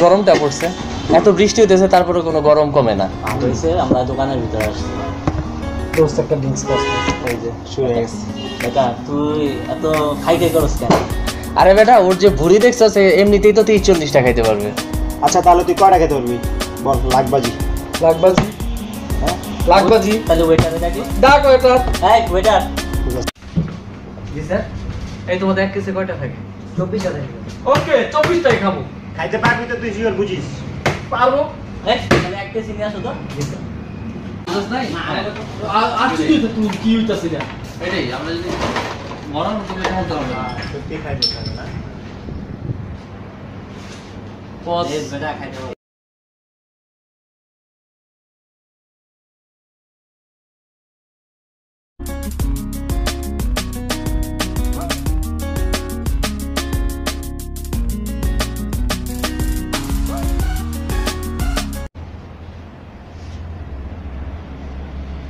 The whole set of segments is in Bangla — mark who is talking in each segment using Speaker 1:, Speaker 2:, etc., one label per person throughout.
Speaker 1: গরমটা পড়ছে, এত বৃষ্টি হইতেছে তারপরে কোনো গরম কমে না।
Speaker 2: হয়েছে আমরা দোকানের ভিতরে আসছি,
Speaker 3: দোস্ত একটা ড্রিঙ্কস করছে, এই যে শুরু হয়ে গেছে।
Speaker 2: বেটা তুই এত খাই করস কেন?
Speaker 1: আরে বেটা ওর যে ভুঁড়ি দেখছস এমনিতেই তো 30-40টা খাইতে পারবে।
Speaker 3: আচ্ছা তাহলে তুই কয়টা খেতে পারবি বল? লাগবাজি
Speaker 4: লাগবাজি,
Speaker 2: হ্যাঁ
Speaker 4: লাগবাজি।
Speaker 2: তাহলে ওয়েটারে ডাকি।
Speaker 4: ডাকো এটা।
Speaker 2: এই ওয়েটার,
Speaker 1: জি স্যার। এই তোমাদের 1 কেসে কয়টা থাকে?
Speaker 2: 24টা থাকে।
Speaker 4: ওকে 24টাই খাবো।
Speaker 3: খাইতে পারবি তো তুই শিওর বুঝিস?
Speaker 4: পারবো।
Speaker 2: এই তাহলে এক কেজি নিয়ে আসো তো।
Speaker 1: বুঝছ নাই?
Speaker 4: আজকে তো তুই কি হইতাছিস না?
Speaker 1: এটাই আমরা যদি মরণ তুমি এটা হতে হবে না।
Speaker 3: সত্যি খাইতে পারবি না?
Speaker 1: পজ
Speaker 2: এই বেটা খাইতে হবে।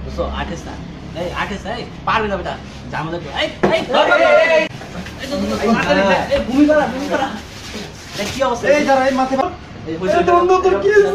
Speaker 2: বুঝছো আর্টিস্ট না, এই আর্টিস্ট এই পারবি না বেটা, জামা দেখো। এই এই এই ভূমি করা দেখ কি অবস্থা।
Speaker 3: এই যারা এই মাথা
Speaker 2: এই
Speaker 4: বন্ধ তোর কি হইছে?